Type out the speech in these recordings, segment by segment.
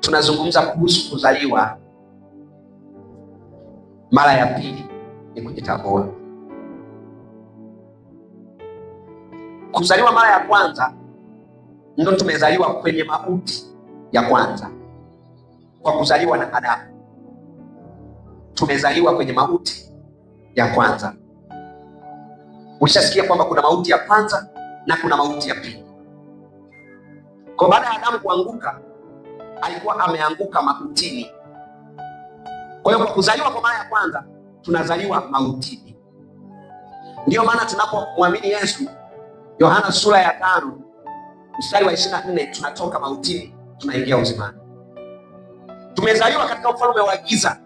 tunazungumza kuhusu kuzaliwa mara ya pili. Ni kujitambua. Kuzaliwa mara ya kwanza ndio tumezaliwa kwenye mauti ya kwanza, kwa kuzaliwa na Adamu. Tumezaliwa kwenye mauti ya kwanza. Ulishasikia kwamba kuna mauti ya kwanza na kuna mauti ya pili. Kwa baada ya Adamu kuanguka, alikuwa ameanguka mautini. Kwa hiyo kwa kuzaliwa kwa mara ya kwanza tunazaliwa mautini. Ndiyo maana tunapomwamini Yesu, Yohana sura ya 5 mstari wa 24, tunatoka mautini tunaingia uzimani. Tumezaliwa katika ufalme wa giza.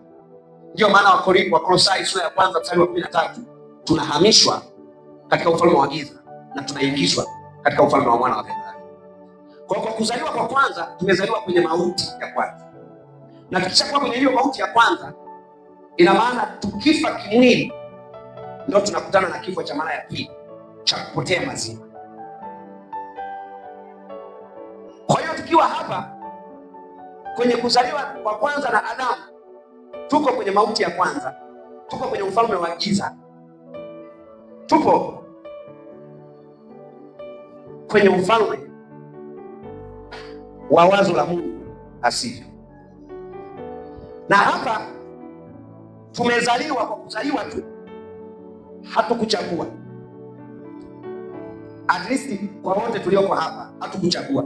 Ndiyo maana Wakolosai sura ya 1 mstari wa 13, tunahamishwa katika ufalme wa giza na tunaingizwa katika ufalme wa mwana wa pekee. Kwa kuzaliwa kwa kwanza tumezaliwa kwenye mauti ya kwanza, na tukishakuwa kwenye hiyo mauti ya kwanza, ina maana tukifa kimwili ndio tunakutana na kifo cha mara ya pili cha kupotea mazima. Kwa hiyo tukiwa hapa kwenye kuzaliwa kwa kwanza na Adamu, tuko kwenye mauti ya kwanza, tuko kwenye ufalme wa giza, tupo kwenye ufalme wa wazo la Mungu asivyo. Na hapa tumezaliwa kwa kuzaliwa tu, hatukuchagua. At least kwa wote tulioko hapa hatukuchagua,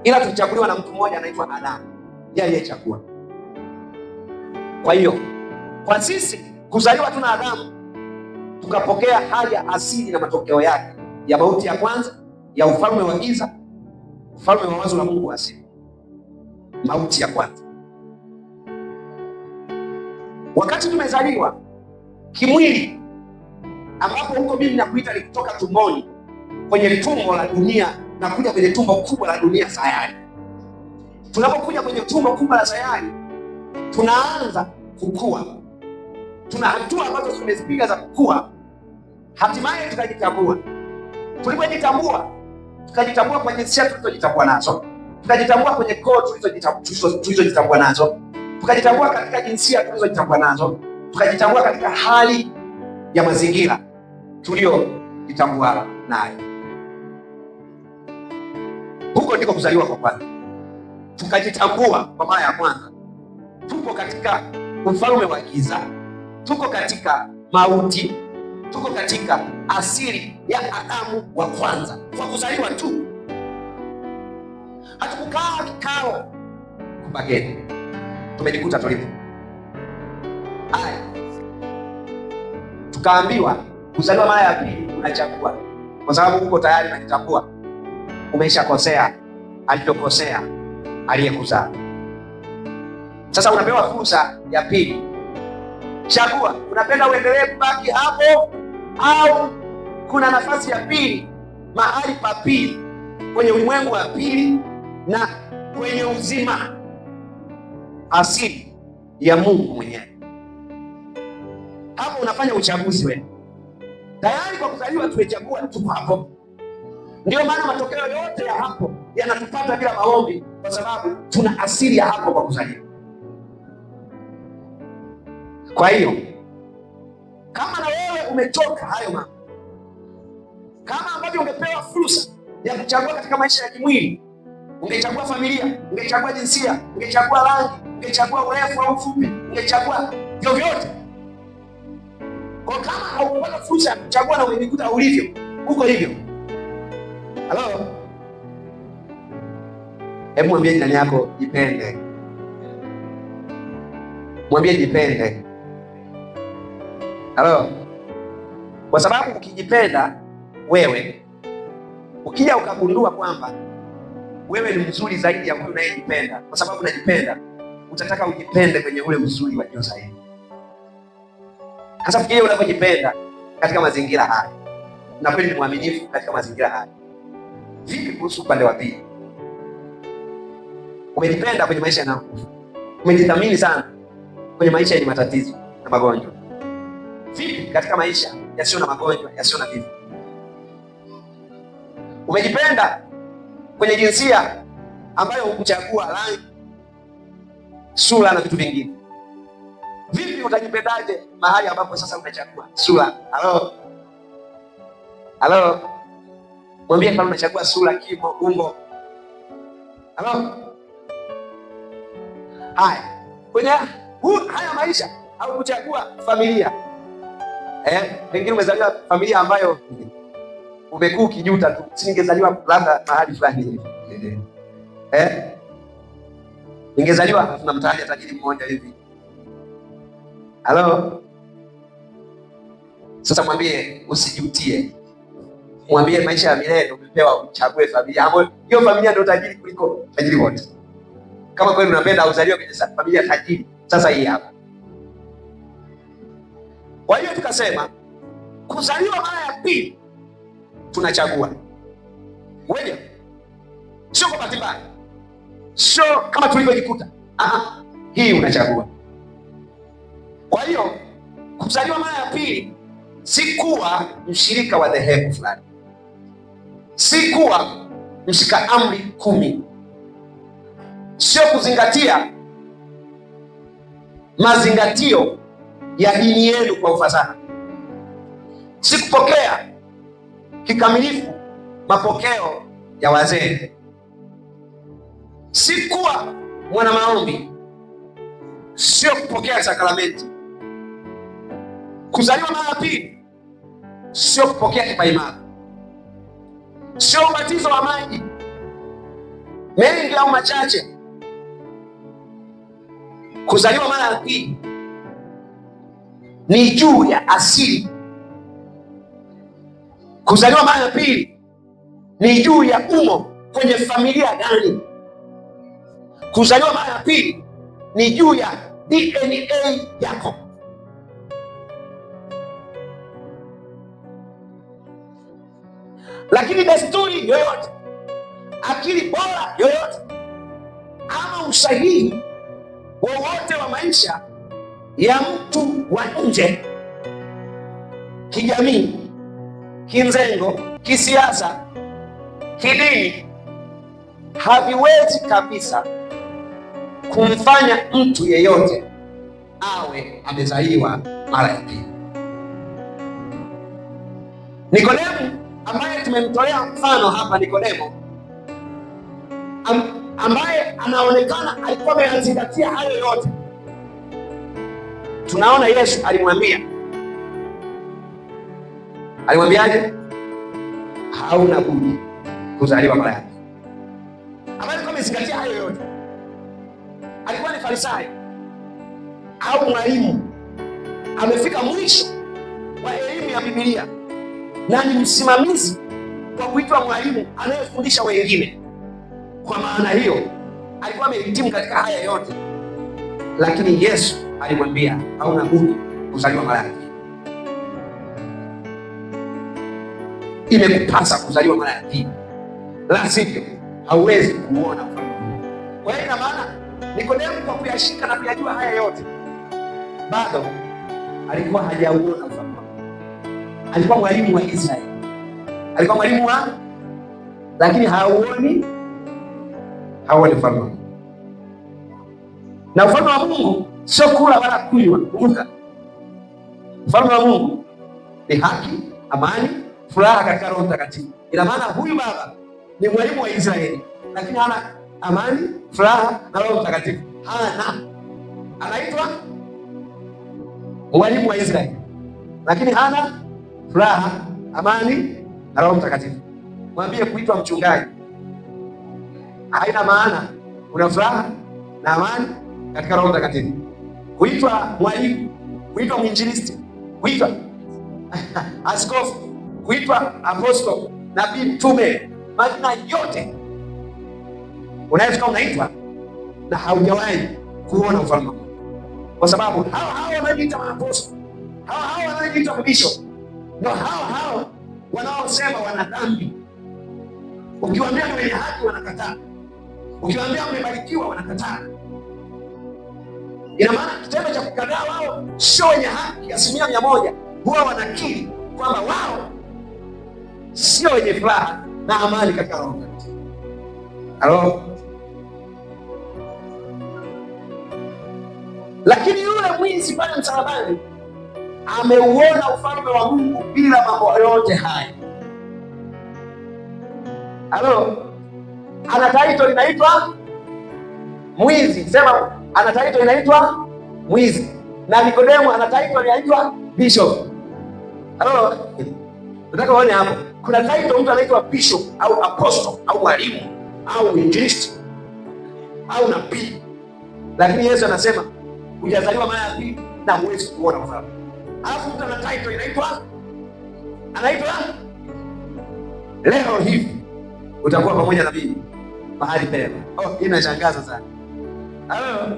ila tulichaguliwa na mtu mmoja anaitwa Adamu, yeye aliyechagua. Kwa hiyo kwa sisi kuzaliwa tu na Adamu, tukapokea hali ya asili na matokeo yake ya mauti ya kwanza, ya ufalme wa giza, ufalme wa wazo la Mungu asili, mauti ya kwanza. Wakati tumezaliwa kimwili, ambapo huko mimi nakuita ni kutoka tumboni, kwenye tumbo la dunia na kuja kwenye tumbo kubwa la dunia sayari. Tunapokuja kwenye tumbo kubwa la sayari, tunaanza kukua. Tuna hatua ambazo tumezipiga za kukua, hatimaye tukajitambua. Tulipojitambua, tukajitambua kwa jinsia tulizojitambua nazo, tukajitambua kwenye koo tulizojitambua nazo, tukajitambua katika jinsia tulizojitambua nazo, tukajitambua katika hali ya mazingira tuliyojitambua nayo. Huko ndiko kuzaliwa kwa kwanza. Tukajitambua kwa mara ya kwanza, tupo katika ufalme wa giza, tuko katika mauti, tuko katika asili ya Adamu wa kwanza. Kwa kuzaliwa tu, hatukukaa kikao kubageni, tumejikuta tulipo. Haya, tukaambiwa kuzaliwa mara ya pili unachagua, kwa sababu uko tayari unajitambua umeshakosea alivyokosea aliyekuzaa. Sasa unapewa fursa ya pili. Chagua, unapenda uendelee kubaki hapo au kuna nafasi ya pili, mahali pa pili, kwenye ulimwengu wa pili na kwenye uzima asili ya Mungu mwenyewe. Hapo unafanya uchaguzi wewe. Tayari kwa kuzaliwa tumechagua, tuko hapo. Ndio maana matokeo yote ya hapo yanatupata bila maombi, kwa sababu tuna asili ya hapo kwa kuzaliwa. Kwa hiyo kama na wewe umechoka hayo mambo, kama ambavyo ungepewa fursa ya kuchagua katika maisha ya kimwili, ungechagua familia, ungechagua jinsia, ungechagua rangi, ungechagua urefu au ufupi, ungechagua vyovyote. Kwa kama haukupata fursa ya kuchagua na umejikuta ulivyo, uko hivyo. Halo? Hebu mwambie jirani yako jipende. Mwambie jipende. Halo? Kwa sababu ukijipenda wewe, ukija ukagundua kwamba wewe ni mzuri zaidi ya huyu unayejipenda, kwa sababu unajipenda, utataka ujipende kwenye ule uzuri wa juu zaidi. Hasa fikiria unapojipenda katika mazingira haya, na kweli ni mwaminifu katika mazingira haya. Vipi kuhusu upande wa pili? Umejipenda kwenye maisha na umejithamini sana kwenye maisha yenye matatizo na magonjwa. Vipi katika maisha yasiyo na magonjwa, yasiyo na vifo? Umejipenda kwenye jinsia ambayo hukuchagua rangi, sura na vitu vingine. Vipi utajipendaje mahali ambapo sasa unachagua sura? Halo, mwambie kama unachagua sura, kimo, umbo. Haya, kwenye haya maisha au kuchagua familia, pengine umezaliwa familia ambayo umekuwa ukijuta tu, singezaliwa labda mahali fulani ningezaliwa tuna mtaani tajiri mmoja hivi. Sasa mwambie usijutie, mwambie maisha ya milele umepewa, uchague familia ambayo hiyo familia ndio tajiri kuliko tajiri wote. Kama kweli unapenda uzaliwe kwenye familia tajiri, sasa hii hapa. Kwa hiyo tukasema kuzaliwa mara ya pili tunachagua wewe, sio kwa bahati mbaya, sio kama tulivyojikuta. Hii unachagua. Kwa hiyo kuzaliwa mara ya pili si kuwa mshirika wa dhehebu fulani, si kuwa mshika amri 10, sio kuzingatia mazingatio ya dini yenu kwa ufasaha, si kupokea kikamilifu mapokeo ya wazee, si kuwa mwana maombi, sio kupokea sakramenti. Kuzaliwa mara ya pili sio kupokea kipaimara, sio ubatizo wa maji mengi au machache. Kuzaliwa mara ya pili ni juu ya asili. Kuzaliwa mara ya pili ni juu ya umo kwenye familia gani. Kuzaliwa mara ya pili ni juu ya DNA yako. Lakini desturi yoyote, akili bora yoyote, ama usahihi wowote wa maisha ya mtu wa nje, kijamii, kimzengo, kisiasa, kidini, haviwezi kabisa kumfanya mtu yeyote awe amezaliwa mara ya pili. Nikodemu ambaye tumemtolea mfano hapa, Nikodemo ambaye anaonekana alikuwa ameyazingatia hayo yote, tunaona Yesu alimwambiaje? Hauna budi kuzaliwa mara ya pili. Ambaye alikuwa amezingatia hayo yote, alikuwa ni Farisayo au mwalimu, amefika mwisho wa elimu ya Biblia na ni msimamizi kwa kuitwa mwalimu anayefundisha wengine. Kwa maana hiyo alikuwa amehitimu katika haya yote, lakini Yesu alimwambia hauna budi kuzaliwa mara ya pili. Imekupasa kuzaliwa mara ya pili, la sivyo hauwezi kuona ufalme wa Mungu. Kwa hiyo ina maana Nikodemo kwa kuyashika na kuyajua haya yote, bado alikuwa hajauona ufalme wa Mungu. Alikuwa mwalimu wa Israeli, alikuwa mwalimu wa, lakini hauoni ufalme wa Mungu. Na ufalme wa Mungu sio kula wala kunywa. Kumbuka, ufalme wa Mungu ni haki, amani, furaha katika Roho Mtakatifu. Ina maana huyu baba ni mwalimu wa Israeli, lakini hana amani, furaha na Roho Mtakatifu. Anaitwa mwalimu wa Israeli, lakini hana furaha, amani na Roho Mtakatifu. Mwambie kuitwa mchungaji haina maana una furaha na amani katika Roho Mtakatifu. Kuitwa mwalimu, kuitwa mwinjilisti, kuitwa askofu, kuitwa apostol, nabii, mtume, majina yote unaweza unaitwa na haujawahi kuona ufalme wa Mungu. Kwa sababu hao wanaojiita maapostol, hao wanaojiita mabishop, ndio hao wanaosema wana dhambi. Ukiwaambia ni wenye haki wanakataa, ukiwaambia umebarikiwa wanakataa. Ina maana kitendo cha kukataa wao sio wenye haki 100%, huwa wanakiri kwamba wao sio wenye furaha na amani katika Roho Mtakatifu. Halo, mwizi pale msalabani ameuona ufalme wa Mungu bila mambo yote haya. Halo, ana title inaitwa mwizi. Sema, ana title inaitwa mwizi. Na Nikodemo ana title inaitwa bishop. Halo, nataka uone hapo. Kuna title mtu anaitwa bishop au apostle au mwalimu au injilisti au nabii. Lakini Yesu anasema hujazaliwa mara ya pili na huwezi kuona ufalme. Alafu mtu ana title anaitwa leo hivi utakuwa pamoja na mimi mahali pema. Oh, inashangaza sana. Halo.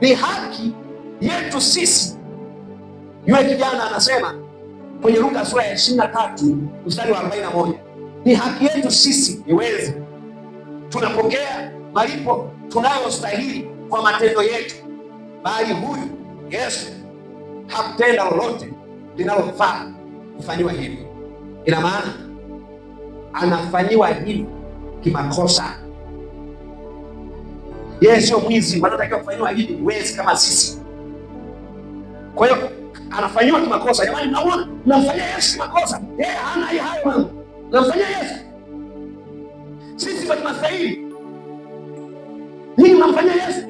Ni haki yetu sisi. Yule kijana anasema kwenye Luka sura ya 23 mstari wa 41. Ni haki yetu sisi niweze. Tunapokea malipo tunayostahili kwa matendo yetu. Bali huyu Yesu hakutenda lolote linalofaa kufanyiwa hivi. Ina maana anafanyiwa hivi kimakosa. Yeye sio mwizi, anatakiwa kufanyiwa hivi wezi kama sisi. Kwa hiyo anafanyiwa kimakosa. Jamani, mnaona mnamfanyia Yesu kimakosa. Yeye hana hayo mambo. Mnamfanyia Yesu. Sisi kwa tunastahili. Ninyi mnamfanyia Yesu.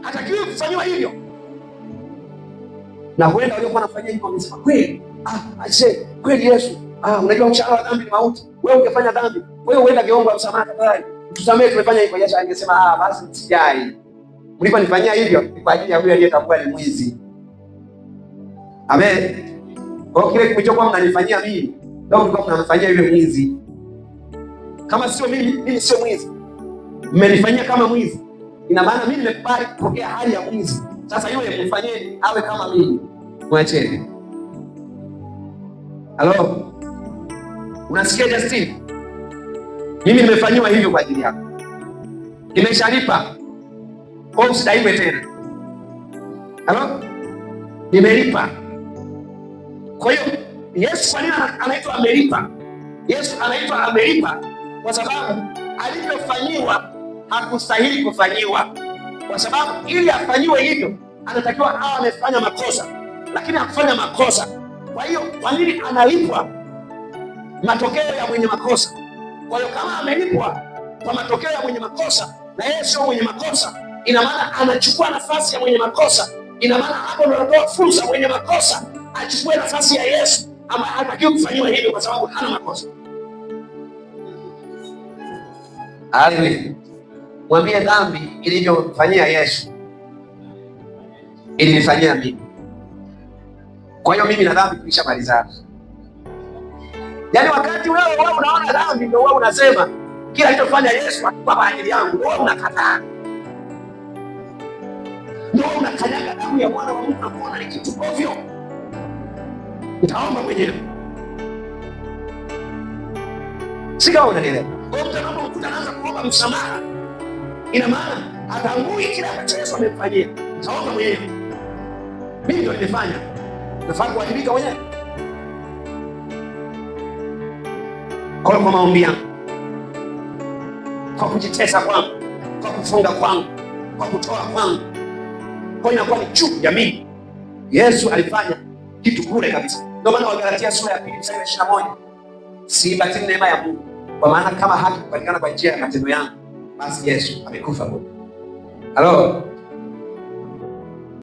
Hatakiwi kufanyiwa hivyo. Na huenda waliokuwa wanafanyia hivyo wamesema kweli. Aise, kweli Yesu. Unajua mshahara wa dhambi ni mauti. Wewe ungefanya dhambi. Wewe uenda geomba msamaha tafadhali. Tusamee tumefanya hivyo. Yesu angesema basi msijali. Mliponifanyia hivyo kwa ajili ya huyo aliyetambua ni mwizi. Amen. Kwa kile kilichokuwa mnanifanyia mimi, ndio mlikuwa mnamfanyia yule mwizi. Kama sio mimi sio mwizi. Mmenifanyia kama mwizi. Ina maana mimi nimekubali kupokea hali ya mwizi. Sasa yule mfanyeni awe kama mimi. Mwacheni. Halo. Unasikia Justin? Mimi nimefanyiwa hivyo kwa ajili yako. Nimeshalipa. Kwa usidaiwe tena. Halo? Nimelipa. Kwa hiyo Yesu kwa nini anaitwa amelipa? Yesu anaitwa amelipa kwa sababu alivyofanyiwa hakustahili kufanyiwa. Kwa sababu ili afanyiwe hivyo anatakiwa awe amefanya makosa, lakini hakufanya makosa. Kwa hiyo kwa nini analipwa matokeo ya mwenye makosa? Kwa hiyo kama amelipwa kwa matokeo ya mwenye makosa na yeye sio mwenye makosa, ina maana anachukua nafasi ya mwenye makosa. Ina maana hapo ndo anatoa fursa mwenye makosa achukue nafasi ya Yesu, ama hatakiwi kufanyiwa hivyo kwa sababu hana makosa. Haleluya. Mwambie dhambi ilivyofanyia Yesu ilinifanyia mimi. Kwa hiyo mimi na dhambi tulishamalizana. Yaani wakati wewe unaona dhambi ndio wewe unasema kila alichofanya Yesu kwa ajili yangu, wewe unakataa. Ndio unakanyaga damu ya mwana wa Mungu na kuona ni kitu ovyo. Utaomba mwenyewe. Sika unanielewa? Kwa hiyo mtu anaanza kuomba msamaha. Ina maana atangui kila ambacho Yesu amemfanyia. Utaomba mwenyewe. Mimi ndio nimefanya. Nafaa kuwajibika mwenyewe. Kwa maombi yangu, kwa kujitesa kwangu, kwa kufunga kwangu, kwa kutoa kwangu, kwa inakuwa ni juu ya mimi. Yesu alifanya kitu bure kabisa. Ndio maana Wagalatia sura ya 2 mstari wa 21, siibatili neema ya Mungu, kwa maana kama haki kupatikana kwa njia ya matendo yangu, basi Yesu amekufa bure. Halo.